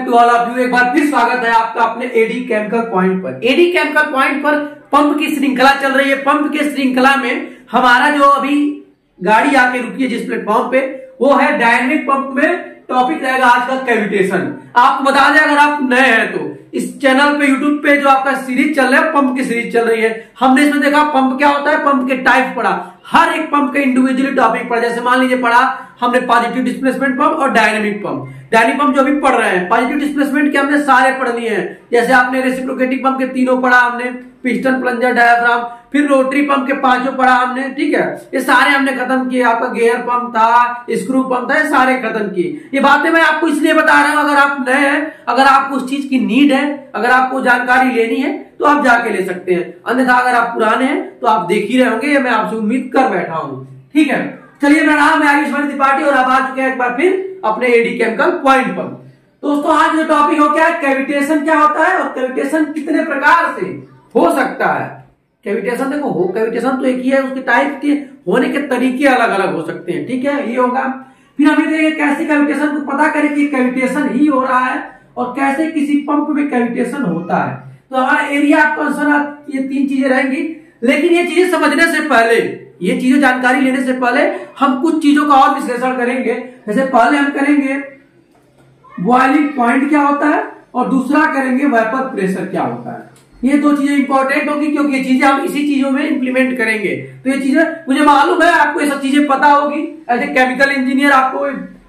To all of you. एक बार फिर स्वागत है आपका अपने एडी केमिकल पॉइंट पर। एडी केमिकल पॉइंट पर पंप की श्रृंखला चल रही है। पंप के श्रृंखला में हमारा जो अभी गाड़ी आके रुकी है जिस प्लेटफॉर्म पे, वो है डायनेमिक पंप में टॉपिक रहेगा आज का कैविटेशन। आपको बता दें, अगर आप नए हैं तो इस चैनल पे यूट्यूब पे जो आपका सीरीज चल रहा है, पंप की सीरीज चल रही है। हमने इसमें देखा पंप क्या होता है, पंप के टाइप पढ़ा, हर एक पंप का इंडिविजुअली टॉपिक पढ़ा। जैसे मान लीजिए पढ़ा हमने पॉजिटिव डिस्प्लेसमेंट पंप और डायनेमिक पंप। डायनेमिक पंप जो भी पढ़ रहे हैं, पॉजिटिव डिस्प्लेसमेंट के हमने सारे पढ़ लिए हैं। जैसे आपने रेसिप्रोकेटिंग पंप के तीनों पढ़ा हमने, पिस्टन, प्लंजर, डायाफ्राम, फिर रोटरी पंप के पांचों पढ़ा हमने, ठीक है। ये सारे हमने खत्म किए। आपका गियर पंप था, स्क्रू पंप था, ये सारे खत्म किए। ये बातें मैं आपको इसलिए बता रहा हूं, अगर आप नए हैं, अगर आपको उस चीज की नीड है, अगर आपको जानकारी लेनी है तो आप जाके ले सकते हैं। अन्यथा अगर आप पुराने हैं तो आप देख ही रहे होंगे, ये मैं आपसे उम्मीद कर बैठा हूं, ठीक है। चलिए, मेरा नाम है आयुष्मान त्रिपाठी और आप आ चुके हैं एक बार फिर अपने एडी केमिकल पॉइंट पर। दोस्तों, आज जो टॉपिक हो क्या है, कैविटेशन क्या होता है और कैविटेशन कितने प्रकार से हो सकता है। कैविटेशन देखो, हो कैविटेशन तो एक ही है, उसके टाइप के होने के तरीके अलग अलग हो सकते हैं, ठीक है। ये होगा, फिर हमें देखेंगे कैसे कैविटेशन को पता करें कि कैविटेशन ही हो रहा है और कैसे किसी पंप में कैविटेशन होता है। तो हमारा एरिया कंसर्न, ये तीन चीजें रहेंगी। लेकिन ये चीजें समझने से पहले, ये चीजें जानकारी लेने से पहले हम कुछ चीजों का और विश्लेषण करेंगे। जैसे पहले हम करेंगे बॉइलिंग पॉइंट क्या होता है और दूसरा करेंगे वेपर प्रेशर क्या होता है। ये दो चीजें इंपॉर्टेंट होगी क्योंकि ये चीजें हम इसी चीजों में इंप्लीमेंट करेंगे। तो ये चीजें मुझे मालूम है आपको ये सब चीजें पता होगी। एज ए केमिकल इंजीनियर आपको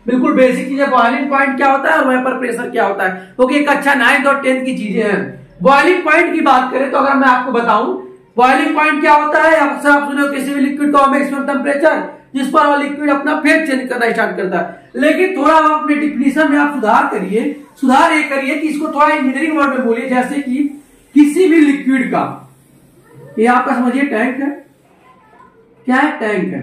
बिल्कुल बेसिक चीजें, बॉइलिंग पॉइंट क्या होता है और वेपर प्रेशर क्या होता है, क्योंकि एक अच्छा 9th और 10th की चीजें हैं। बॉइलिंग पॉइंट की बात करें तो अगर मैं आपको बताऊं बॉइलिंग पॉइंट क्या होता है, अक्सर आप सुने हो किसी भी लिक्विड का मैक्सिमम टेम्परेचर जिस पर वो लिक्विड अपना फेज चेंज करना स्टार्ट करता है। लेकिन थोड़ा अपने डिफिनीशन में आप सुधार करिए। सुधार ये करिए कि इसको थोड़ा इंजीनियरिंग वर्ड में बोलिए। जैसे कि किसी भी लिक्विड का, ये आपका समझिए टैंक है, क्या है, टैंक है।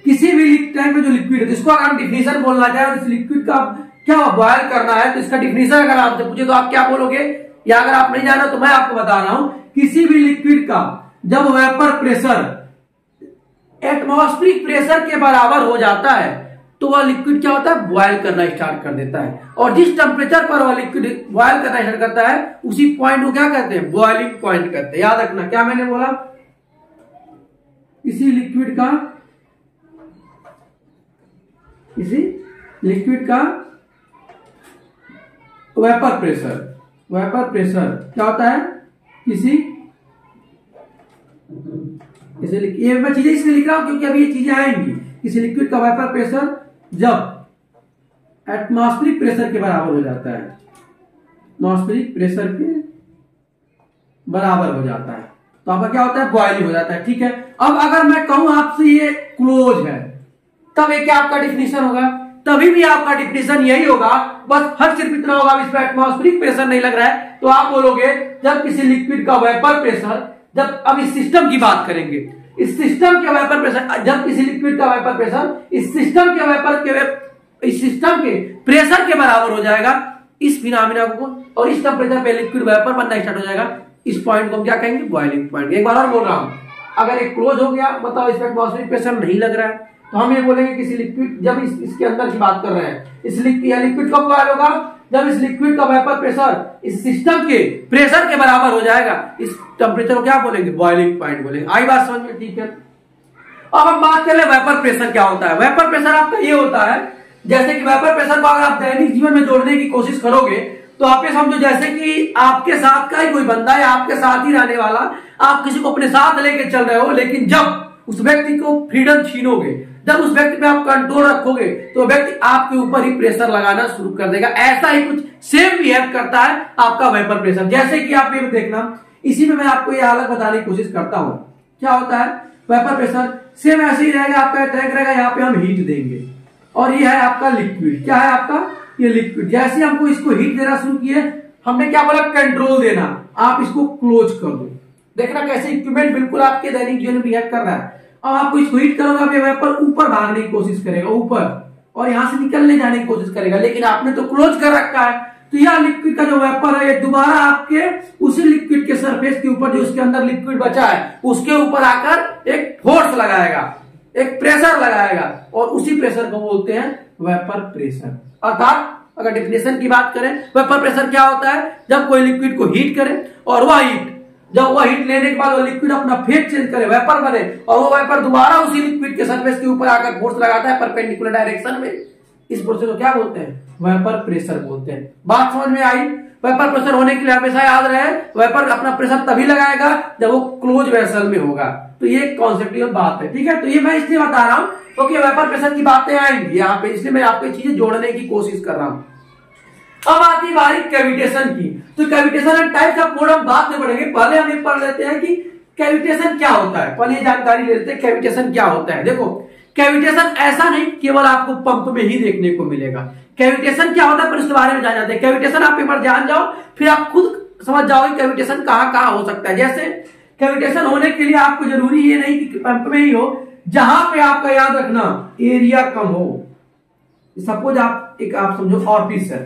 किसी भी टैंक में जो लिक्विड है, जिसको अगर हम डिफिनीशन बोलना चाहें, इस लिक्विड का क्या बॉयल करना है तो इसका डिफिनीशन अगर आपसे पूछे तो आप क्या बोलोगे, या अगर आप नहीं जाना तो मैं आपको बता रहा हूं, किसी भी लिक्विड का जब वेपर प्रेशर एटमॉस्फेरिक प्रेशर के बराबर हो जाता है तो वह लिक्विड क्या होता है, बॉयल करना स्टार्ट कर देता है। और जिस टेम्परेचर पर वह लिक्विड बॉयल करना स्टार्ट करता है उसी पॉइंट को क्या कहते हैं, बॉइलिंग पॉइंट कहते हैं। याद रखना, क्या मैंने बोला, किसी लिक्विड का वेपर प्रेशर क्या होता है, ये मैं चीजें इसलिए लिख रहा हूं क्योंकि अभी ये चीजें आएंगी। किसी लिक्विड का वेपर प्रेशर जब एटमॉस्फेरिक प्रेशर के बराबर हो जाता है, एटमॉस्फेरिक प्रेशर के बराबर हो जाता है तो आपका क्या होता है, बॉइलिंग हो जाता है, ठीक है। अब अगर मैं कहूं आपसे ये क्लोज है, तब ये क्या आपका डिफिनीशन होगा, तभी भी आपका डिफिनीशन यही होगा। बस हर सिर्फ इतना होगा, इस पर एटमॉस्फेरिक प्रेशर नहीं लग रहा है तो आप बोलोगे जब किसी लिक्विड का वेपर प्रेशर, जब अब इस सिस्टम की बात करेंगे, इस सिस्टम के वेपर प्रेशर, जब किसी लिक्विड का वेपर प्रेशर इस सिस्टम के प्रेशर के बराबर हो जाएगा, इस फिनोमेना को, और इस टेम्परेचर पे लिक्विड वेपर बनना स्टार्ट हो जाएगा, इस पॉइंट को हम क्या कहेंगे, बॉइलिंग पॉइंट। एक बार और बोल रहा हूं, अगर एक क्लोज हो गया, मतलब इस पर एटमॉस्फेरिक प्रेशर नहीं लग रहा है, तो हम ये बोलेंगे किसी लिक्विड, जब इसके अंदर की बात कर रहे हैं, इस लिक्विड कब बॉयल होगा, जब इस लिक्विड का वेपर प्रेशर इस सिस्टम के प्रेशर के बराबर हो जाएगा, इस टेम्परेचर को क्या बोलेंगे, बॉइलिंग पॉइंट बोलेंगे। आई बात समझ में, ठीक है। अब हम बात कर ले वेपर प्रेशर क्या होता है। वेपर प्रेशर आपका ये होता है, जैसे कि वेपर प्रेशर को अगर आप दैनिक जीवन में जोड़ने की कोशिश करोगे तो आप ये समझो जैसे कि आपके साथ का ही कोई बंदा है, आपके साथ ही रहने वाला, आप किसी को अपने साथ लेके चल रहे हो, लेकिन जब उस व्यक्ति को फ्रीडम छीनोगे, जब उस व्यक्ति पे आप कंट्रोल रखोगे तो व्यक्ति आपके ऊपर ही प्रेशर लगाना शुरू कर देगा। ऐसा ही कुछ सेम बिहेव करता है आपका वेपर प्रेशर। जैसे कि आप ये देखना, इसी में मैं आपको ये हालत बताने की कोशिश करता हूं। क्या होता है, वेपर प्रेशर सेम ऐसे ही रहेगा, आपका टैंक रहेगा, यहाँ पे हम हीट देंगे और ये है आपका लिक्विड। क्या है आपका, ये लिक्विड। जैसे हमको इसको हीट देना शुरू किए, हमने क्या बोला, कंट्रोल देना, आप इसको क्लोज कर दो। देखना कैसे इक्विपमेंट बिल्कुल आपके दैनिक जीवन में बिहेव कर रहा है। अब आपको इसको हीट करोगे, आप ये वेपर ऊपर भागने की कोशिश करेगा, ऊपर, और यहां से निकलने जाने की कोशिश करेगा, लेकिन आपने तो क्लोज कर रखा है। तो यह लिक्विड का जो वेपर है, ये दोबारा आपके उसी लिक्विड के सरफेस के ऊपर, जो उसके अंदर लिक्विड बचा है, उसके ऊपर आकर एक फोर्स लगाएगा, एक प्रेशर लगाएगा, और उसी प्रेशर को बोलते हैं वेपर प्रेशर। अर्थात अगर डेफिनेशन की बात करें, वेपर प्रेशर क्या होता है? जब कोई लिक्विड को हीट करे और वह हीट, जब वह हीट लेने के बाद वो लिक्विड अपना फेज चेंज करे, वेपर बने, और वो वेपर दोबारा उसी लिक्विड के सरफेस के ऊपर आकर फोर्स लगाता है परपेंडिकुलर डायरेक्शन में, इस प्रोसेस को क्या बोलते हैं? वेपर प्रेशर बोलते हैं। बात समझ में आई? वेपर प्रेशर होने के लिए हमेशा याद रहे, वेपर अपना प्रेशर तभी लगाएगा जब वो क्लोज वेसल में होगा। तो ये कॉन्सेप्चुअल बात है, ठीक है। तो ये मैं इसलिए बता रहा हूं क्योंकि वेपर प्रेशर की बातें आएंगी यहाँ पे, इसलिए मैं आपको चीजें जोड़ने की कोशिश कर रहा हूं। अब आती बारी कैविटेशन की। तो कैविटेशन एंड टाइप का पूरा हम बाद में पढ़ेंगे, पहले हम ये पढ़ लेते हैं कि कैविटेशन क्या होता है। पहले ये जानकारी ले लेते हैं कैविटेशन क्या होता है। देखो, कैविटेशन ऐसा नहीं केवल आपको पंप में ही देखने को मिलेगा। कैविटेशन क्या होता है, पर उसके बारे में जान जाते हैं। कैविटेशन आप एक बार जान जाओ, फिर आप खुद समझ जाओगे कैविटेशन कहां कहां हो सकता है। जैसे कैविटेशन होने के लिए आपको जरूरी ये नहीं कि पंप में ही हो, जहां पे आपका याद रखना एरिया कम हो। सपोज आप समझो ऑफिस है,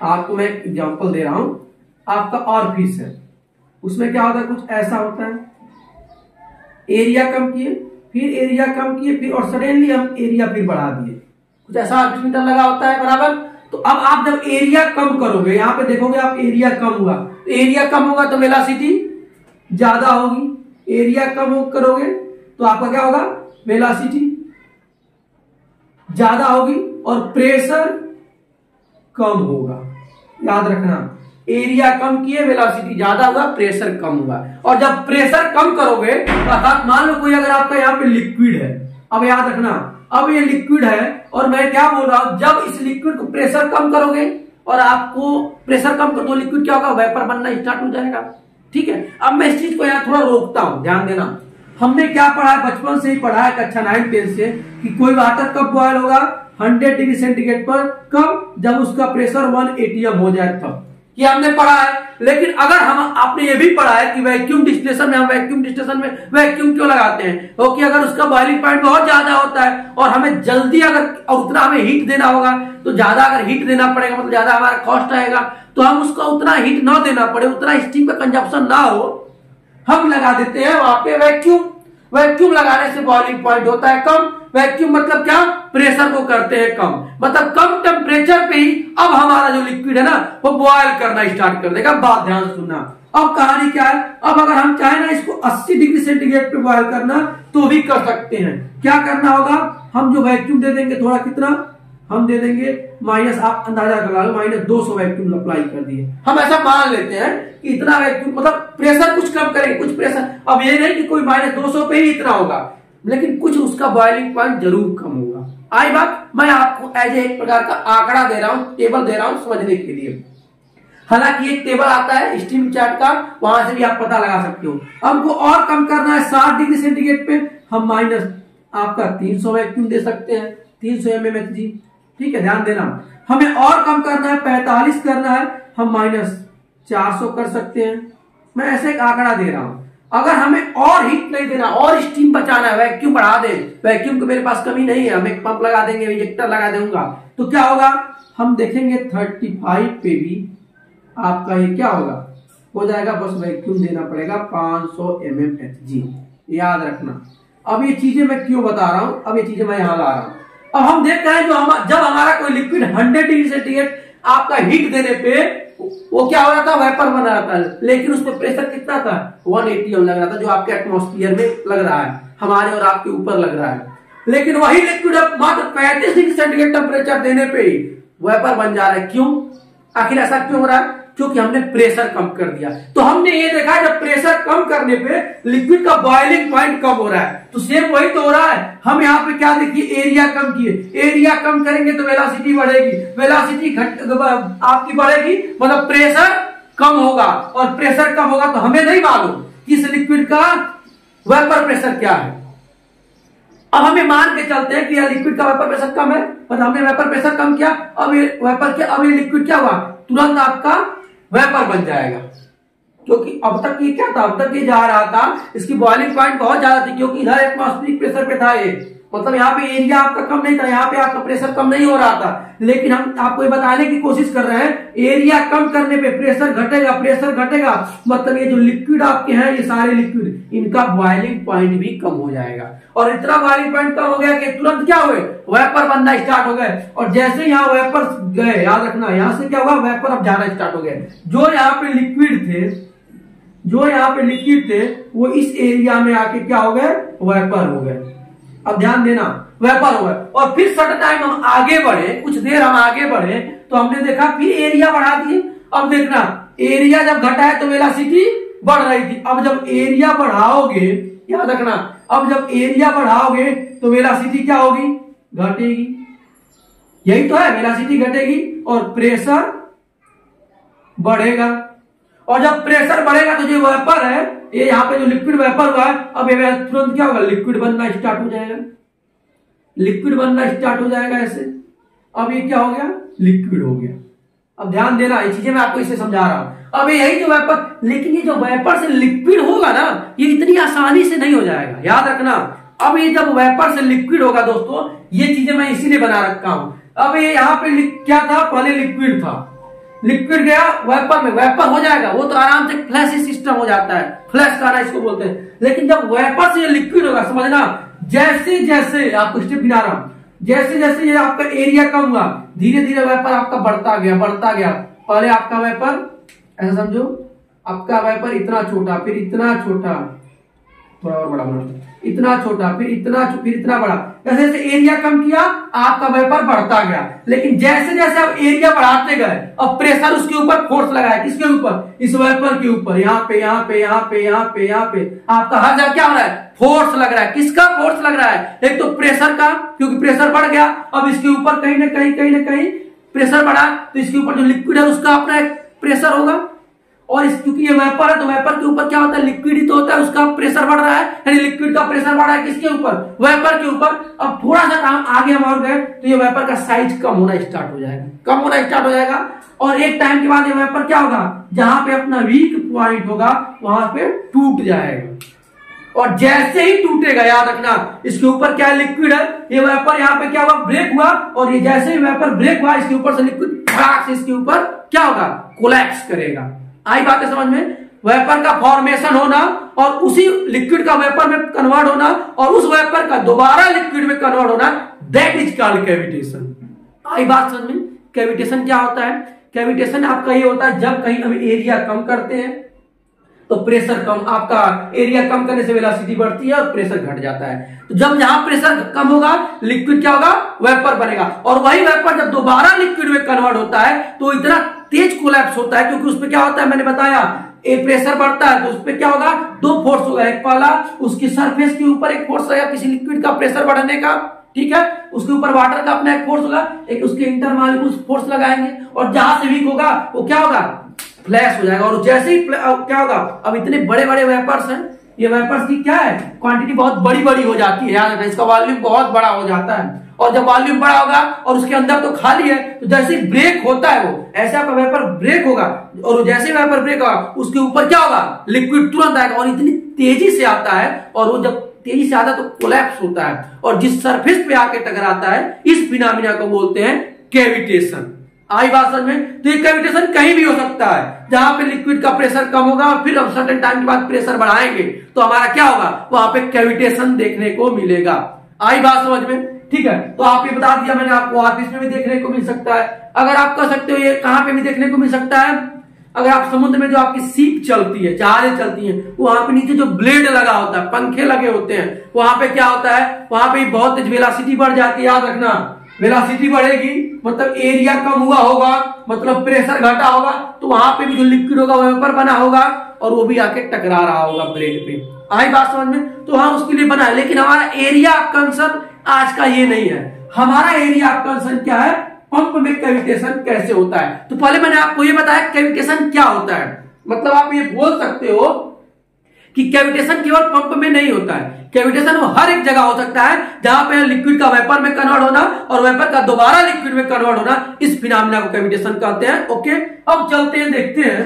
आपको मैं एग्जांपल दे रहा हूं, आपका ऑफिस है, उसमें क्या होता है, कुछ ऐसा होता है, एरिया कम किए, फिर एरिया कम किए, फिर और सडनली हम एरिया फिर बढ़ा दिए, कुछ ऐसा मीटर लगा होता है, बराबर। तो अब आप जब एरिया कम करोगे, यहां पे देखोगे आप एरिया कम हुआ, तो एरिया कम होगा तो वेलोसिटी ज्यादा होगी। एरिया कम करोगे तो आपका क्या होगा, वेलोसिटी ज्यादा होगी और प्रेशर कम होगा। याद रखना, एरिया कम किए, वेलोसिटी ज्यादा हुआ, प्रेशर कम हुआ। और जब प्रेशर कम करोगे, अर्थात मान लो कोई अगर आपका यहाँ पे लिक्विड है, अब याद रखना, अब ये लिक्विड है और मैं क्या बोल रहा हूं, जब इस लिक्विड को प्रेशर कम करोगे और आपको प्रेशर कम कर, तो लिक्विड क्या होगा, वेपर बनना स्टार्ट हो जाएगा। ठीक है। अब मैं इस चीज को यहाँ थोड़ा रोकता हूं, ध्यान देना। हमने क्या पढ़ा है, बचपन से ही पढ़ा है कक्षा 9-10 से, कि कोई वाटर कब बॉयल होगा, 100 डिग्री सेंटीग्रेड पर। कब? जब उसका प्रेशर 1 atm हो जाए तब। ये हमने पढ़ा है। लेकिन अगर आपने ये भी पढ़ा है कि वैक्यूम डिस्टिलेशन में, हम वैक्यूम डिस्टिलेशन में वैक्यूम क्यों लगाते हैं, क्योंकि अगर उसका बॉइलिंग पॉइंट बहुत ज्यादा होता है और हमें जल्दी अगर उतना हमें हीट देना होगा, तो ज्यादा अगर हीट देना पड़ेगा, मतलब ज्यादा हमारा कॉस्ट आएगा, तो हम उसको उतना हीट ना देना पड़े, उतना स्टीम का कंजप्शन ना हो, हम लगा देते हैं वहां पे वैक्यूम। वैक्यूम लगाने से बॉइलिंग पॉइंट होता है कम। वैक्यूम मतलब क्या, प्रेशर को करते हैं कम, मतलब कम टेम्परेचर पे ही अब हमारा जो लिक्विड है ना, वो बॉयल करना स्टार्ट कर देगा। बात ध्यान से सुनना। अब कहानी क्या है, अब अगर हम चाहे ना इसको 80 डिग्री सेंटीग्रेड पे बॉयल करना, तो भी कर सकते हैं। क्या करना होगा, हम जो वैक्यूम दे देंगे, थोड़ा कितना हम दे देंगे, माइनस, आप अंदाजा लगा लो, -200 वैक्यूम अप्लाई कर दिए। हम ऐसा मान लेते हैं कि इतना वैक्यूम, मतलब प्रेशर कुछ कम करेंगे, कुछ प्रेशर। अब ये नहीं कि कोई -200 पे ही इतना होगा, लेकिन कुछ उसका बॉइलिंग पॉइंट जरूर कम होगा। आई बात? मैं आपको एज एक प्रकार का आंकड़ा दे रहा हूं, टेबल दे रहा हूं समझने के लिए। हालांकि एक टेबल आता है स्टीम चार्ट का, वहां से भी आप पता लगा सकते हो। हमको और कम करना है 60 डिग्री सेंटीग्रेड पे, हम माइनस आपका 300 वैक्यूम दे सकते हैं, 300 mmHg। ठीक है, ध्यान देना। हमें और कम करना है, 45 करना है, हम -400 कर सकते हैं। मैं ऐसे एक आंकड़ा दे रहा हूं। अगर हमें और हीट नहीं देना, और स्टीम बचाना है, वैक्यूम बढ़ा दे, वैक्यूम को मेरे पास कमी नहीं है, हम एक पंप लगा देंगे, इंजेक्टर लगा दूंगा, तो क्या होगा, हम देखेंगे 35 पे भी आपका ये क्या होगा, हो जाएगा, बस वैक्यूम देना पड़ेगा 500 mmHg। याद रखना। अब ये चीजें मैं क्यों बता रहा हूं, अब ये चीजें मैं यहां ला रहा हूं। अब हम देख रहे हैं जब हमारा कोई लिक्विड 100 डिग्री सेंटीग्रेड आपका हीट देने पे वो क्या हो रहा था, वेपर बन रहा था, लेकिन उसमें प्रेशर कितना था, 1 atm लग रहा था, जो आपके एटमॉस्फेयर में लग रहा है, हमारे और आपके ऊपर लग रहा है। लेकिन वही लिक्विड अब मात्र 35 डिग्री सेंटीग्रेड टेम्परेचर देने पे ही वेपर बन जा रहा है। क्यों? आखिर ऐसा क्यों हो रहा है? क्योंकि हमने प्रेशर कम कर दिया। तो हमने ये देखा जब प्रेशर कम करने पे लिक्विड का बॉइलिंग पॉइंट कम हो रहा है, तो सेम वही तो हो रहा है। हम यहाँ पे क्या देखिए, एरिया कम किए, एरिया कम करेंगे तो वेलोसिटी बढ़ेगी, वेलोसिटी आपकी बढ़ेगी, मतलब प्रेशर कम होगा, और प्रेशर कम होगा तो हमें नहीं मालूम कि इस लिक्विड का वेपर प्रेशर क्या है। अब हमें मान के चलते हैं कि लिक्विड का वेपर प्रेशर कम है, पर हमने वेपर प्रेशर कम किया, अब ये वेपर क्या, अब ये लिक्विड क्या हुआ, तुरंत आपका वेपर बन जाएगा। क्योंकि अब तक ये क्या था, अब तक ये जा रहा था, इसकी बॉइलिंग पॉइंट बहुत ज्यादा थी, क्योंकि इधर एटमॉस्फेरिक प्रेशर पे था ये, मतलब यहाँ पे एरिया आपका कम नहीं था, यहाँ पे आपका प्रेशर कम नहीं हो रहा था, लेकिन हम आपको ये बताने की कोशिश कर रहे हैं एरिया कम करने पे प्रेशर घटेगा, प्रेशर घटेगा मतलब ये जो लिक्विड आपके हैं ये सारे लिक्विड इनका बॉइलिंग पॉइंट भी कम हो जाएगा। और इतना बॉइलिंग पॉइंट कम हो गया कि तुरंत क्या हुए, वेपर बनना स्टार्ट हो गए। और जैसे यहाँ वेपर गए, याद रखना यहाँ से क्या हुआ, वेपर अब जाना स्टार्ट हो गए। जो यहाँ पे लिक्विड थे, जो यहाँ पे लिक्विड थे वो इस एरिया में आके क्या हो गए, वेपर हो गए। अब ध्यान देना, वेपर हो गए। और फिर सर्टेन टाइम हम आगे बढ़े, कुछ देर हम आगे बढ़े तो हमने देखा फिर एरिया बढ़ा दिए। अब देखना एरिया जब घटा है तो वेलोसिटी बढ़ रही थी, अब जब एरिया बढ़ाओगे, याद रखना अब जब एरिया बढ़ाओगे तो वेलोसिटी क्या होगी, घटेगी। यही तो है, वेलोसिटी घटेगी और प्रेशर बढ़ेगा। और जब प्रेशर बढ़ेगा तो जो वेपर है, ये यहाँ पे जो लिक्विड वेपर हुआ है, अब ये तुरंत क्या होगा, लिक्विड बनना स्टार्ट हो जाएगा, लिक्विड बनना स्टार्ट हो जाएगा ऐसे। अब ये क्या हो गया, लिक्विड हो गया। अब ध्यान देना, ये चीजें मैं आपको इसे समझा रहा हूं। अब यही जो वेपर, लेकिन ये जो वेपर से लिक्विड होगा ना, ये इतनी आसानी से नहीं हो जाएगा, याद रखना। अब ये जब वेपर से लिक्विड होगा दोस्तों, ये चीजें मैं इसीलिए बना रखा हूं। अब ये यहाँ पे क्या था, पहले लिक्विड था, लिक्विड गया वेपर में, वेपर हो जाएगा, वो तो आराम से फ्लैश सिस्टम हो जाता है, फ्लैश खाना इसको बोलते हैं। लेकिन जब वेपर से लिक्विड होगा, समझना जैसे जैसे आपको स्टेप गिना रहा हूं, जैसे जैसे ये आपका एरिया कम हुआ, धीरे धीरे वेपर आपका बढ़ता गया, बढ़ता गया। पहले आपका वेपर ऐसा समझो, आपका वेपर इतना छोटा, फिर इतना छोटा, थोड़ा और बड़ा बना, इतना छोटा, फिर इतना बड़ा। जैसे जैसे एरिया कम किया आपका वेपर बढ़ता गया। लेकिन जैसे जैसे आप एरिया बढ़ाते गए, अब प्रेशर उसके ऊपर फोर्स लगाया, किसके ऊपर, इस वेपर के ऊपर, यहाँ पे यहाँ पे यहाँ पे यहाँ पे यहाँ पे आपका हर जगह क्या हो रहा है, फोर्स लग रहा है। किसका फोर्स लग रहा है, एक तो प्रेशर का, क्योंकि प्रेशर बढ़ गया। अब इसके ऊपर कहीं ना कहीं प्रेशर बढ़ा तो इसके ऊपर जो लिक्विड है उसका अपना एक प्रेशर होगा। और क्योंकि ये वेपर है तो वेपर के ऊपर क्या होता है, लिक्विड ही तो होता है, उसका प्रेशर बढ़ रहा है, यानी लिक्विड का प्रेशर बढ़ रहा है किसके ऊपर, वेपर के ऊपर। अब थोड़ा सा काम आगे हम और गए तो ये वेपर का साइज कम होना स्टार्ट हो जाएगा, कम होना स्टार्ट हो जाएगा। और एक टाइम के बाद ये वेपर क्या होगा, जहां पे अपना वीक पॉइंट होगा वहां पे टूट जाएगा। और जैसे ही टूटेगा, याद रखना इसके ऊपर क्या है, लिक्विड है, ये वेपर यहाँ पे क्या हुआ, ब्रेक हुआ। और ये जैसे ही वेपर ब्रेक हुआ, इसके ऊपर से लिक्विड फटाक से इसके ऊपर क्या होगा, कोलैप्स करेगा। आई बात है समझ में, वेपर का फॉर्मेशन होना और उसी लिक्विड का वेपर में कन्वर्ट होना और उस वेपर का दोबारा लिक्विड में कन्वर्ट होना, दैट इज कॉल्ड कैविटेशन। आई बात समझ में, कैविटेशन क्या होता है, कैविटेशन आपका ये होता है जब कहीं हम एरिया कम करते हैं तो प्रेशर कम, आपका एरिया कम करने से वेलोसिटी बढ़ती है और प्रेशर घट जाता है। तो जब यहां प्रेशर कम होगा, लिक्विड क्या होगा, वेपर बनेगा। और वही वेपर जब दोबारा लिक्विड में कन्वर्ट होता है तो इतना तेज कोलैप्स होता है, क्योंकि उसमें क्या होता है, मैंने बताया एक प्रेशर बढ़ता है तो उसमें क्या होगा, दो फोर्स होगा। एक पहला उसकी सरफेस के ऊपर एक फोर्स रहेगा किसी लिक्विड का प्रेशर बढ़ने का, ठीक है, उसके ऊपर वाटर का अपना एक फोर्स होगा, एक उसके इंटरमॉलिक्यूल्स फोर्स लगाएंगे। और जहां से वीक होगा वो क्या होगा, फ्लैश हो जाएगा। और जैसे ही क्या होगा, अब इतने बड़े बड़े वेपर्स हैं, ये वेपर्स की क्या है, क्वांटिटी बहुत बड़ी बड़ी हो जाती है, याद रखना इसका वॉल्यूम बहुत बड़ा हो जाता है। और जब वॉल्यूम बड़ा होगा और उसके अंदर तो खाली है, तो जैसे ही ब्रेक होता है वो, ऐसे आपका वेपर ब्रेक होगा और जैसे ही वेपर ब्रेक होगा उसके ऊपर क्या होगा, लिक्विड तुरंत आएगा और इतनी तेजी से आता है। और वो जब तेजी से आता है तो कोलैप्स होता है और जिस सरफेस पे आके टकराता है, इस फिनोमेना को बोलते हैं कैविटेशन। आई बात समझ में, तो ये कैविटेशन कहीं भी हो सकता है, जहां पे लिक्विड का प्रेशर कम होगा और फिर हम सर्टेन टाइम के बाद प्रेशर बढ़ाएंगे तो हमारा क्या होगा, वहां पे कैविटेशन देखने को मिलेगा। आई बात समझ में, ठीक है। तो आप ये बता दिया मैंने आपको, ऑफिस में भी देखने को मिल सकता है। अगर आप कह सकते हो ये कहां पे भी देखने को मिल सकता है, अगर आप समुद्र में जो आपकी सीप चलती है, जहाजें चलती हैं, वहां पे नीचे जो ब्लेड लगा होता है, पंखे लगे होते हैं, वहां पे क्या होता है, वहां पे बहुत तेज वेलोसिटी बढ़ जाती है। याद रखना वेलोसिटी बढ़ेगी मतलब एरिया कम हुआ होगा, मतलब प्रेशर घटा होगा, तो वहां पे भी जो लिक्विड होगा वेपर बना होगा और वो भी आके टकरा रहा होगा ब्लेड पे। आई बात समझ में, तो हाँ उसके लिए बना है। लेकिन हमारा एरिया ऑफ कंसर्न आज का ये नहीं है। हमारा एरिया ऑफ कंसर्न क्या है, पंप में कैविटेशन कैसे होता है। तो पहले मैंने आपको ये बताया कैविटेशन क्या होता है। मतलब आप ये बोल सकते हो कि कैविटेशन केवल पंप में नहीं होता है, कैविटेशन वो हर एक जगह हो सकता है जहां पे लिक्विड का वेपर में कन्वर्ट होना और वेपर का दोबारा लिक्विड में कन्वर्ट होना, इस फिनोमेना को कैविटेशन कहते हैं। ओके, अब चलते हैं देखते हैं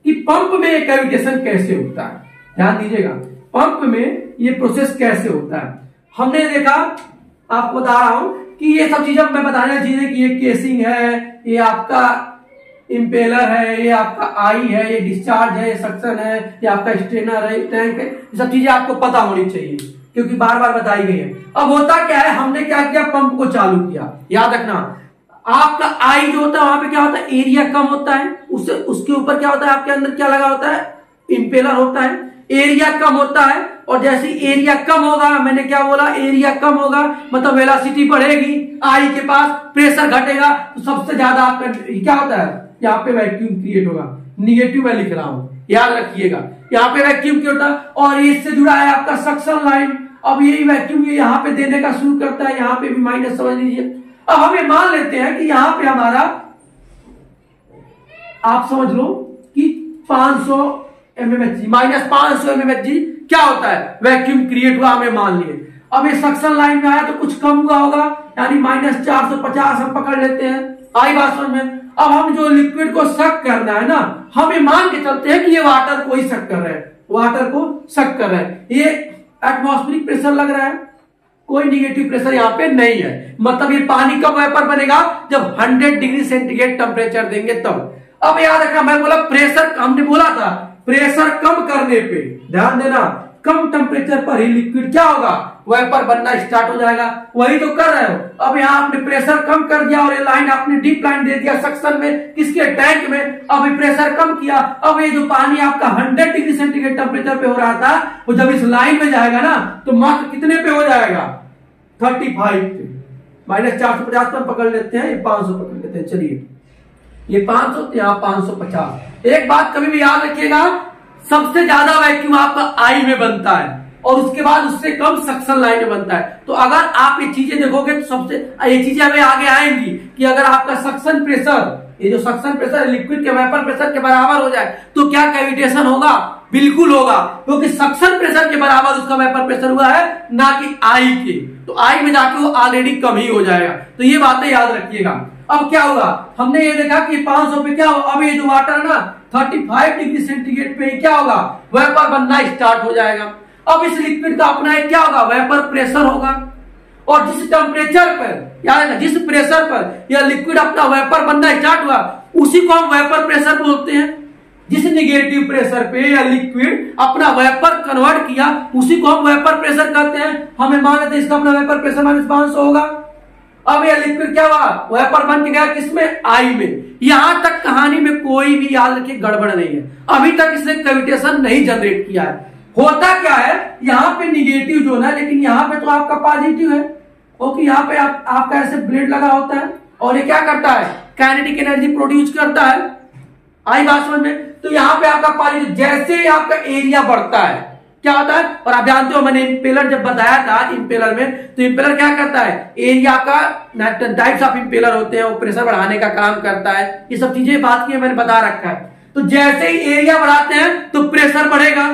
कि पंप में कैविटेशन कैसे होता है। ध्यान दीजिएगा, पंप में ये प्रोसेस कैसे होता है। हमने देखा, आपको बता रहा हूं कि ये सब चीजें मैं बताने चीजें कि ये केसिंग है, ये आपका इंपेलर है, ये आपका आई है, ये डिस्चार्ज है, ये सक्शन है, ये आपका स्ट्रेनर है, टैंक है, ये सब चीजें आपको पता होनी चाहिए क्योंकि बार बार बताई गई है। अब होता क्या है, हमने क्या किया, पंप को चालू किया। याद रखना, आपका आई जो होता है वहां पे क्या होता है, एरिया कम होता है, उससे उसके ऊपर क्या होता है, आपके अंदर क्या लगा होता है, इंपेलर होता है, एरिया कम होता है। और जैसे एरिया कम होगा, मैंने क्या बोला, एरिया कम होगा मतलब वेलोसिटी बढ़ेगी, आई के पास प्रेशर घटेगा, तो सबसे ज्यादा आपका क्या होता है, यहाँ पे वैक्यूम क्रिएट होगा। निगेटिव में लिख रहा हूं, याद रखिएगा, यहाँ पे वैक्यूम क्यों होता है। और इससे जुड़ा है आपका सक्शन लाइन। अब यही वैक्यूम ये यहाँ पे देने का शुरू करता है, यहाँ पे भी माइनस समझ लीजिए। अब हम ये मान लेते हैं कि यहां पे हमारा, आप समझ लो कि 500 mmHg माइनस 500 mmHg क्या होता है, वैक्यूम क्रिएट हुआ, हमें मान लिए। अब ये सक्शन लाइन में आया तो कुछ कम हुआ होगा, यानी माइनस 450 हम पकड़ लेते हैं। आई बात समझ में। अब हम जो लिक्विड को सक करना है ना, हम ये मान के चलते हैं कि ये वाटर को ही सक कर रहे हैं, वाटर को सक कर रहे हैं। ये एटमॉस्फेरिक प्रेशर लग रहा है, कोई निगेटिव प्रेशर यहाँ पे नहीं है। मतलब ये पानी कब वेपर बनेगा, जब 100 डिग्री सेंटीग्रेड टेम्परेचर देंगे तब। अब याद रखना, मैं बोला प्रेशर, हमने बोला था प्रेशर कम करने पे, ध्यान देना, कम टेम्परेचर पर ही लिक्विड क्या होगा, वेपर बनना स्टार्ट हो जाएगा। वही तो कर रहे हो। अब यहाँ आपने प्रेशर कम कर दिया और ये लाइन आपने डीप लाइन दे दिया सक्शन में, किसके, टैंक में। अब ये प्रेशर कम किया, अब ये जो पानी आपका 100 डिग्री सेंटीग्रेड टेम्परेचर पे हो रहा था, वो जब इस लाइन में जाएगा ना, तो मात्र कितने पे हो जाएगा, 35 पे। माइनस 450 पर पकड़ लेते हैं, ये 500 पकड़ लेते हैं। चलिए, ये 500, यहाँ 550। एक बात कभी भी याद रखिएगा, सबसे ज्यादा वैक्यूम आपका आई में बनता है और उसके बाद उससे कम सक्शन लाइन में बनता है। तो अगर आप ये चीजें देखोगे तो सबसे ये चीजें हमें आगे आएंगी कि अगर आपका सक्शन प्रेशर, ये जो सक्शन प्रेशर लिक्विड के वेपर प्रेशर के बराबर हो जाए तो क्या कैविटेशन होगा, बिल्कुल होगा, क्योंकि सक्शन प्रेशर के बराबर उसका वेपर प्रेशर हुआ है, ना कि आई के। तो आई में जाके वो ऑलरेडी कम ही हो जाएगा। तो ये बातें याद रखिएगा। अब क्या होगा, हमने ये देखा कि 500 पे क्या होगा, अब ये जो वाटर है ना 35 डिग्री सेंटीग्रेड पे क्या होगा, वेपर बनना स्टार्ट हो जाएगा। अब इस लिक्विड का अपना एक क्या होगा, वेपर प्रेशर होगा। और जिस टेम्परेचर पर, याद है ना, जिस प्रेशर पर यह लिक्विड अपना वेपर बनना स्टार्ट हुआ, उसी को हम वेपर प्रेशर बोलते हैं। जिस निगेटिव प्रेशर पे या लिक्विड अपना वेपर कन्वर्ट किया, उसी को हम वेपर प्रेशर कहते हैं। हमें मान लेते हैं इसका अपना वेपर प्रेशर माइनस 500 होगा। अब यह लिक्विड क्या हुआ, वेपर बन के गया किसमें, आई में। यहां तक कहानी में कोई भी याद रखिए गड़बड़ नहीं है, अभी तक इसने कैविटेशन नहीं जनरेट किया है। होता क्या है, यहाँ पे निगेटिव जो है, लेकिन यहाँ पे तो आपका पॉजिटिव है, क्योंकि यहाँ पे आपका ऐसे ब्लेड लगा होता है और ये क्या करता है, काइनेटिक एनर्जी प्रोड्यूस करता है। आई बात समझ में। तो यहाँ पे आपका पॉजिटिव, जैसे ही आपका एरिया बढ़ता है क्या होता है, और आप जानते हो मैंने इंपेलर जब बताया था, इंपेलर में, तो इंपेलर क्या करता है, एरिया का टाइप्स ऑफ इंपेलर होते हैं, वो प्रेशर बढ़ाने का काम करता है। ये सब चीजें बात की मैंने बता रखा है। तो जैसे ही एरिया बढ़ाते हैं तो प्रेशर बढ़ेगा।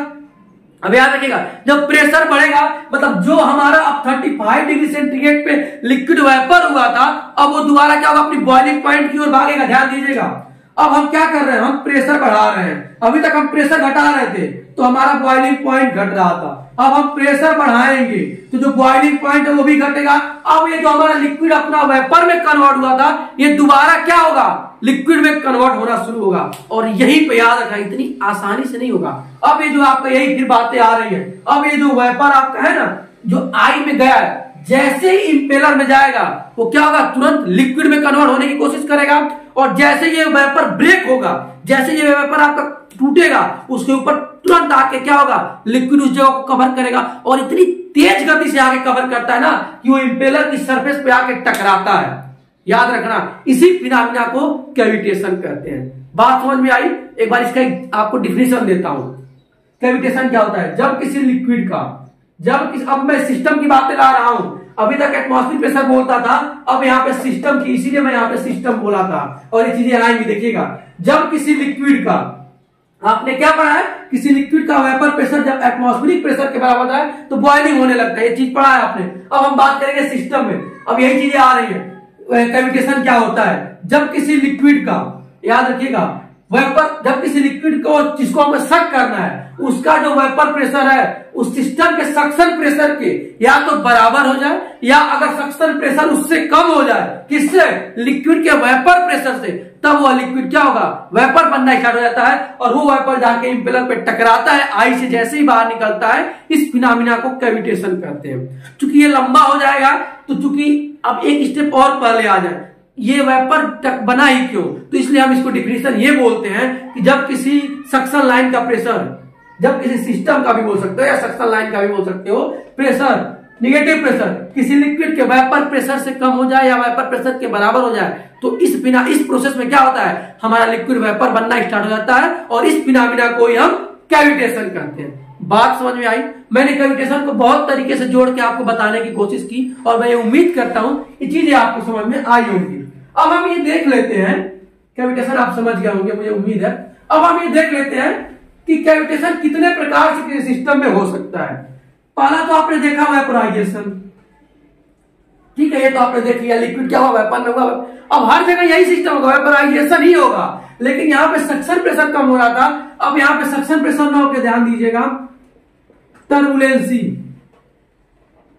अब याद रखिएगा, जब प्रेशर बढ़ेगा मतलब जो हमारा अब 35 डिग्री सेंटीग्रेड पे लिक्विड वेपर हुआ था, अब वो दोबारा क्या होगा, अपनी बॉइलिंग पॉइंट की ओर भागेगा। ध्यान दीजिएगा, अब हम क्या कर रहे हैं, हम प्रेशर बढ़ा रहे हैं। अभी तक हम प्रेशर घटा रहे थे तो हमारा बॉइलिंग पॉइंट घट रहा था। अब हम प्रेशर बढ़ाएंगे तो जो बॉइलिंग पॉइंट है वो भी घटेगा। अब ये जो हमारा लिक्विड अपना वेपर में कन्वर्ट हुआ था, ये दोबारा क्या होगा, लिक्विड में कन्वर्ट होना शुरू होगा। और यही पे याद रखा, इतनी आसानी से नहीं होगा। अब ये जो आपका यही फिर बातें आ रही है, अब ये जो वेपर आपका है ना, जो आई में गया है, जैसे ही इंपेलर में जाएगा वो क्या होगा, तुरंत लिक्विड में कन्वर्ट होने की कोशिश करेगा। और जैसे ये वेपर ब्रेक होगा, जैसे ये वेपर आपका टूटेगा, उसके ऊपर तुरंत आके क्या होगा, लिक्विड उस जगह को कवर करेगा। और इतनी तेज गति से आके कवर करता है ना कि वो इंपेलर की सरफेस पे आके टकराता है। याद रखना, इसी फिनोमेना को कैविटेशन कहते हैं। बात समझ में आई। एक बार इसका आपको डिफिनेशन देता हूं। कैविटेशन क्या होता है, जब किसी लिक्विड का, अब मैं सिस्टम की बातें ला रहा हूं, अभी तक एटमॉस्फेरिक प्रेशर बोलता था, अब यहाँ पे सिस्टम की, इसीलिए मैं यहाँ पे सिस्टम बोला था। और ये चीजें आएंगी, देखिएगा। जब किसी लिक्विड का, आपने क्या पढ़ा है, किसी लिक्विड का वेपर प्रेशर जब एटमॉस्फेरिक प्रेशर के बराबर होता है तो बॉइलिंग होने लगता है। ये चीज पढ़ा है आपने। अब हम बात करेंगे सिस्टम में, अब यही चीजें आ रही है। कैविटेशन क्या होता है, जब किसी लिक्विड का, याद रखिएगा, वेपर, जब किसी लिक्विड को जिसको हमें सक करना है उसका जो वेपर प्रेशर है उस सिस्टम के सक्शन प्रेशर के या तो बराबर हो जाए, या अगर सक्शन प्रेशर उससे कम हो जाए, किससे, लिक्विड के वेपर प्रेशर से, तब वह लिक्विड क्या होगा, वेपर बनना स्टार्ट हो जाता है और वो वेपर जाके इंपेलर पे टकराता है। आई से जैसे ही बाहर निकलता है इस फिनोमिना को कैविटेशन कहते हैं। चूंकि ये लंबा हो जाएगा तो चूंकि अब एक स्टेप और पहले आ जाए, ये वेपर बना ही क्यों, तो इसलिए हम इसको डिफिनेशन ये बोलते हैं कि जब किसी सक्शन लाइन का प्रेशर, जब किसी सिस्टम का भी बोल सकते हो या सक्शन लाइन का भी बोल सकते हो, प्रेशर, नेगेटिव प्रेशर किसी लिक्विड के वेपर प्रेशर से कम हो जाए या वेपर प्रेशर के बराबर हो जाए, तो इस प्रोसेस में क्या होता है, हमारा लिक्विड वेपर बनना स्टार्ट हो जाता है और इस फिनोमिना को ही हम कैविटेशन कहते हैं। बात समझ में आई? मैंने कैविटेशन को बहुत तरीके से जोड़ के आपको बताने की कोशिश की और मैं उम्मीद करता हूं ये चीजें आपको समझ में आई होंगी। अब हम ये देख लेते हैं, कैविटेशन आप समझ गए होंगे मुझे उम्मीद है। अब हम ये देख लेते हैं कि कैविटेशन कितने प्रकार से किसी सिस्टम में हो सकता है। पहला तो आपने देखा वेपोराइजेशन, ठीक है, ये तो आपने देख लिया, लिक्विड क्या होगा, वेपर होगा। अब हर जगह यही सिस्टम होगा, वेपोराइजेशन ही होगा, लेकिन यहां पे सक्शन प्रेशर कम हो रहा था, अब यहां पे सक्शन प्रेशर ना होकर ध्यान दीजिएगा टर्बुलेंसी,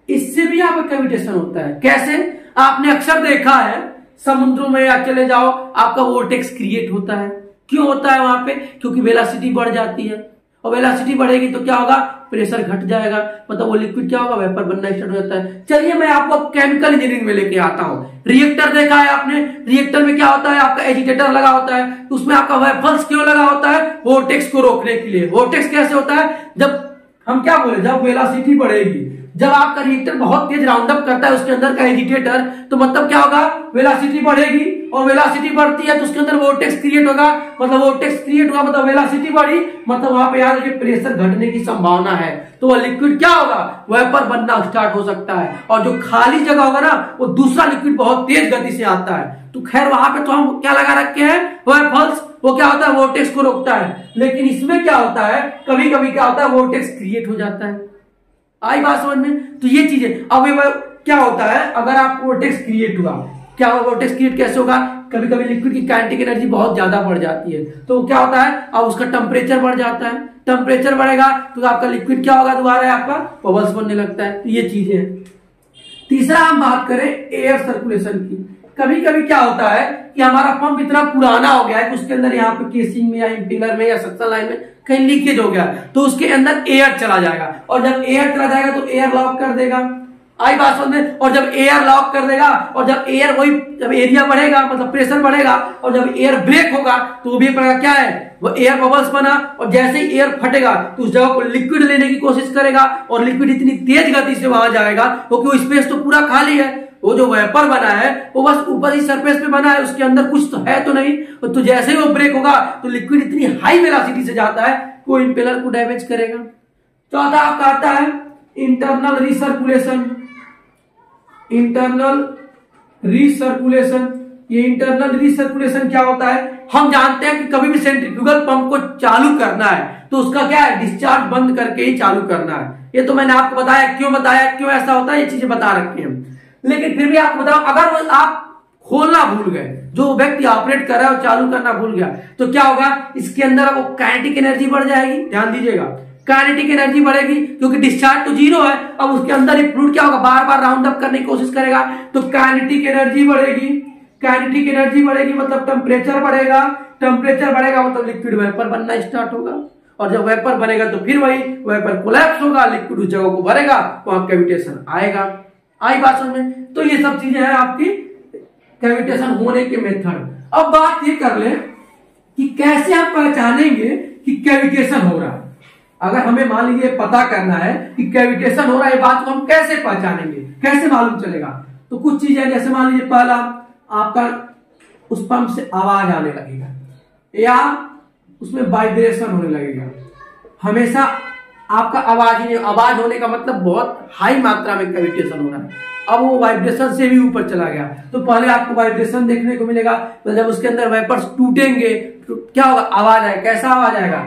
इससे भी यहां पे कैविटेशन होता है। कैसे? आपने अक्सर देखा है समुद्रों में या चले जाओ, आपका वोर्टेक्स क्रिएट होता है। क्यों होता है वहां पे? क्योंकि वेलोसिटी बढ़ जाती है और वेलोसिटी बढ़ेगी तो क्या होगा, प्रेशर घट जाएगा, मतलब वो लिक्विड क्या होगा, वेपर बनना स्टार्ट हो जाता है। चलिए मैं आपको केमिकल इंजीनियरिंग में लेके आता हूं। रिएक्टर देखा है आपने, रिएक्टर में क्या होता है, आपका एजिटेटर लगा होता है, तो उसमें आपका वेफल्स क्यों लगा होता है, वोर्टेक्स को रोकने के लिए। वोर्टेक्स कैसे होता है, जब हम क्या बोले, जब वेलोसिटी बढ़ेगी, जब आपका रिएक्टर बहुत तेज राउंड अप करता है उसके अंदर का एजिटेटर, तो मतलब क्या होगा, वेलोसिटी बढ़ेगी और वेलोसिटी बढ़ती है तो उसके अंदर वोर्टेक्स क्रिएट होगा, मतलब वोर्टेक्स क्रिएट हुआ मतलब वेलोसिटी बढ़ी, मतलब वहां पे याद रखिए प्रेशर घटने की संभावना है, तो वह लिक्विड क्या होगा, वेपर बनना स्टार्ट हो सकता है। और जो खाली जगह होगा ना, वो दूसरा लिक्विड बहुत तेज गति से आता है, तो खैर वहां पे तो हम क्या लगा रखे हैं, वेफल्स, वो क्या होता है, वोर्टेक्स को रोकता है। लेकिन इसमें क्या होता है, कभी कभी क्या होता है, वोर्टेक्स क्रिएट हो जाता है। आई बात समझ में? तो ये चीजें, अब क्या होता है, अगर आप वोर्टेक्स क्रिएट हुआ, क्या होगा, वोर्टेक्स क्रिएट कैसे होगा, कभी कभी लिक्विड की काइनेटिक एनर्जी बहुत ज्यादा बढ़ जाती है, तो क्या होता है, अब उसका टेम्परेचर बढ़ जाता है, टेम्परेचर बढ़ेगा तो आपका लिक्विड क्या होगा, दोबारा आपका बबल्स बनने लगता है। तो ये चीजें हैं। तीसरा हम बात करें एयर सर्कुलेशन की। कभी कभी क्या होता है कि हमारा पंप इतना पुराना हो गया है कि उसके अंदर यहाँ पे केसिंग में या इंपेलर में या सक्शन लाइन में कहीं लीकेज हो गया, तो उसके अंदर एयर चला जाएगा, और जब एयर चला जाएगा तो एयर लॉक कर देगा। आई बात समझ में? और जब एयर लॉक कर देगा और जब एयर वही, जब एरिया बढ़ेगा मतलब प्रेशर बढ़ेगा, और जब एयर ब्रेक होगा तो वो भी पड़ेगा, क्या है, वो एयर बबल्स बना, और जैसे ही एयर फटेगा तो उस जगह को लिक्विड लेने की कोशिश करेगा, और लिक्विड इतनी तेज गति से वहां जाएगा क्योंकि वो स्पेस तो पूरा खाली है, वो जो वेपर बना है वो बस ऊपर ही सरफेस पे बना है, उसके अंदर कुछ तो है तो नहीं, तो जैसे ही वो ब्रेक होगा तो लिक्विड इतनी हाई वेलोसिटी से जाता है वो इंपेलर को डैमेज करेगा। चौथा आपका आता है इंटरनल रिसर्कुलेशन। इंटरनल रिसर्कुलेशन, ये इंटरनल रिसर्कुलेशन क्या होता है, हम जानते हैं कि कभी भी सेंट्रीफ्यूगल पंप को चालू करना है तो उसका क्या है, डिस्चार्ज बंद करके ही चालू करना है। ये तो मैंने आपको बताया, क्यों ऐसा होता है, ये चीजें बता रखी हैं। लेकिन फिर भी आपको बताओ, अगर आप खोलना भूल गए, जो व्यक्ति ऑपरेट कर रहा है वो चालू करना भूल गया, तो क्या होगा, इसके अंदर वो काइनेटिक एनर्जी बढ़ जाएगी। ध्यान दीजिएगा, काइनेटिक एनर्जी बढ़ेगी क्योंकि डिस्चार्ज तो जीरो है, अब उसके अंदर ही फ्लूइड क्या होगा, बार बार राउंड अप करने की कोशिश करेगा, तो काइनेटिक एनर्जी बढ़ेगी। काइनेटिक एनर्जी बढ़ेगी मतलब टेम्परेचर बढ़ेगा, टेम्परेचर बढ़ेगा मतलब लिक्विड वेपर बनना स्टार्ट होगा, और जब वेपर बनेगा तो फिर वही वेपर कोलैप्स होगा, लिक्विड उस जगह को भरेगा, वहां कैविटेशन आएगा। आई बात समझ में? तो ये सब चीजें हैं आपकी कैविटेशन होने के मेथड। अब बात ये कर ले कि कैसे आप पहचानेंगे कि कैविटेशन हो रहा है। अगर हमें मान लीजिए पता करना है कि कैविटेशन हो रहा है, ये बात को हम कैसे पहचानेंगे, कैसे मालूम चलेगा, तो कुछ चीजें, जैसे मान लीजिए पहला आपका उस पंप से आवाज आने लगेगा या उसमें वाइब्रेशन होने लगेगा। हमेशा आपका आवाज होने का मतलब बहुत हाई मात्रा में कैविटेशन हो रहा है। अब वो वाइब्रेशन से भी ऊपर चला गया तो पहले आपको वाइब्रेशन देखने को मिलेगा, तो जब उसके अंदर वेपर्स टूटेंगे तो क्या होगा, आवाज आएगा। कैसा आवाज आएगा,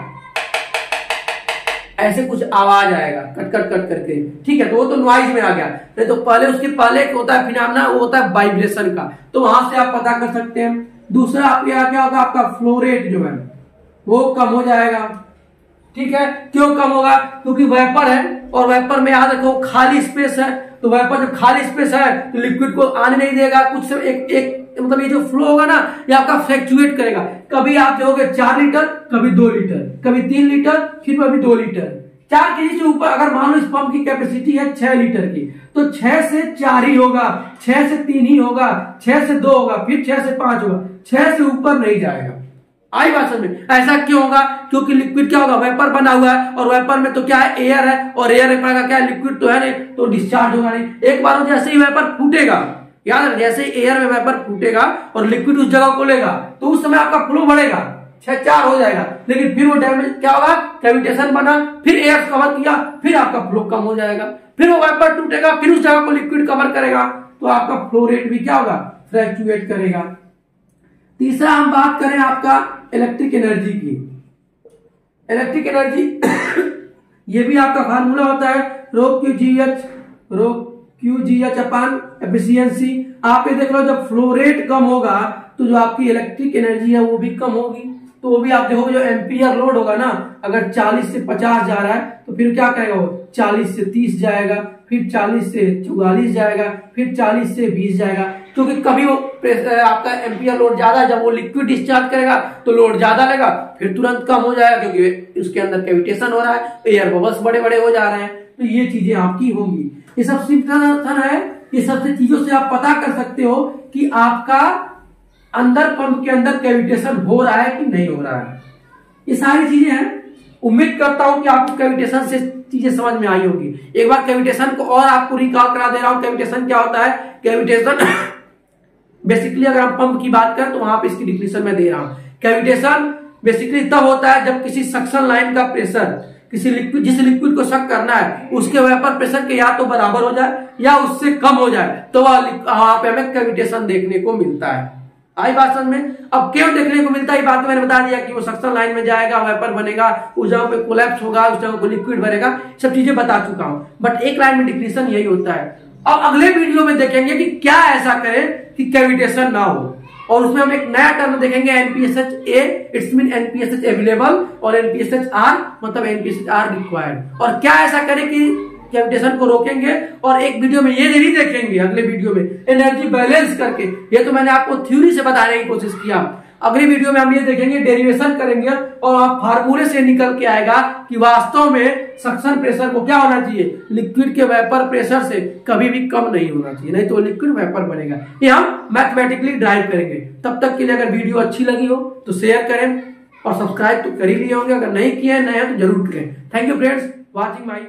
ऐसे कुछ आवाज आएगा, कट कट कट करके, ठीक है, तो वो तो नॉइज में आ गया। नहीं तो पहले उसके पहले होता है फिनोमेना, वो होता है वाइब्रेशन का, तो वहां से आप पता कर सकते हैं। दूसरा आप यहाँ क्या होगा, आपका फ्लो रेट जो है, वो कम हो जाएगा। ठीक है, क्यों कम होगा? क्योंकि वेपर है और वेपर में याद रखो खाली स्पेस है, तो वेपर जब खाली स्पेस है तो लिक्विड को आने नहीं देगा। कुछ से एक मतलब ये जो फ्लो होगा ना ये आपका फ्लक्चुएट करेगा। कभी आप दोगे 4 लीटर, कभी 2 लीटर, कभी 3 लीटर, फिर कभी 2 लीटर। 4 केजी से ऊपर अगर मान लो इस पंप की कैपेसिटी है 6 लीटर की, तो 6 से 4 ही होगा, 6 से 3 ही होगा, 6 से 2 होगा, फिर 6 से 5 होगा, 6 से ऊपर नहीं जाएगा। आई बात समझ में? ऐसा क्यों होगा? क्योंकि लिक्विड क्या होगा, वेपर बना हुआ है और वेपर में तो क्या है, एयर है, और एयर का क्या है, लिक्विड तो है नहीं, तो डिस्चार्ज होगा नहीं। एक बार जैसे ही वेपर फूटेगा, याद रख, जैसे ही एयर में वेपर फूटेगा और लिक्विड उस जगह को लेगा तो उस समय आपका फ्लो बढ़ेगा, 6-4 हो जाएगा। लेकिन फिर वो डैमेज क्या होगा, कैविटेशन बना, फिर एयर कवर किया, फिर आपका फ्लो कम हो जाएगा, फिर वो वेपर टूटेगा, फिर उस जगह को लिक्विड कवर करेगा, तो आपका फ्लो रेट भी क्या होगा, फ्लक्चुएट करेगा। तीसरा हम बात करें आपका इलेक्ट्रिक एनर्जी की। इलेक्ट्रिक एनर्जी ये भी आपका फार्मूला होता है रो क्यू जी एच अपान एफिशिएंसी। आप ये देख लो, जब फ्लो रेट कम होगा तो जो आपकी इलेक्ट्रिक एनर्जी है वो भी कम होगी। तो वो भी आप देखोगे, जो एम्पियर लोड होगा ना, अगर 40 से 50 जा रहा है तो फिर क्या करेगा वो, 40 से 30 जाएगा, फिर 40 से 44 जाएगा, फिर 40 से 20 जाएगा। क्योंकि कभी वो आपका एम्पियर लोड ज्यादा, जब वो लिक्विड डिस्चार्ज करेगा तो लोड ज्यादा लेगा, फिर तुरंत कम हो जाएगा क्योंकि उसके अंदर कैविटेशन हो रहा है, एयर बबल्स बड़े बड़े हो जा रहे हैं। तो ये चीजें आपकी होंगी। ये सब सिंपल है, ये सबसे चीजों से आप पता कर सकते हो कि आपका अंदर पंप के अंदर कैविटेशन हो रहा है कि नहीं हो रहा है। ये सारी चीजें हैं। उम्मीद करता हूं कि आपको कैविटेशन से चीजें समझ में आई होगी। एक बार कैविटेशन को और आपको रिकॉल करा दे रहा हूं। कैविटेशन क्या होता है? कैविटेशन बेसिकली अगर हम पंप की बात करें तो वहां पे इसकी डिफिनेशन में दे रहा हूं। कैविटेशन बेसिकली तब होता है जब किसी सक्शन लाइन का प्रेशर, किसी लिक्विड, जिस लिक्विड को सक करना है उसके वेपर प्रेशर के या तो बराबर हो जाए या उससे कम हो जाए, तो वहां पे हमें कैविटेशन देखने को मिलता है। आई बात समझ में? अब क्यों देखने को मिलता है, बात मैंने बता दिया कि वो सक्शन लाइन में जाएगा, वेपर बनेगा, उस जगह पे कोलैप्स होगा, उस जगह को लिक्विड भरेगा, सब चीजें बता चुका हूं। बट एक लाइन में डिफिनेशन यही होता है। अब अगले वीडियो में देखेंगे कि क्या ऐसा करें कि कैविटेशन ना हो, और उसमें हम एक नया टर्म देखेंगे NPSHA, it's mean NPSH available, और NPSHR मतलब NPSHR रिक्वायर्ड। और क्या ऐसा करें कि कैविटेशन को रोकेंगे। और एक वीडियो में ये नहीं देखेंगे, अगले वीडियो में एनर्जी बैलेंस करके, ये तो मैंने आपको थ्योरी से बताने की कोशिश किया। अगली वीडियो में हम ये देखेंगे, डेरिवेशन करेंगे और आप फार्मूले से निकल के आएगा कि वास्तव में सक्शन प्रेशर को क्या होना चाहिए, लिक्विड के वेपर प्रेशर से कभी भी कम नहीं होना चाहिए, नहीं तो लिक्विड वेपर बनेगा। ये हम मैथमेटिकली ड्राइव करेंगे। तब तक के लिए अगर वीडियो अच्छी लगी हो तो शेयर करें और सब्सक्राइब तो कर ही लिए होंगे, अगर नहीं किए नए हैं तो जरूर करें। Thank you friends watching my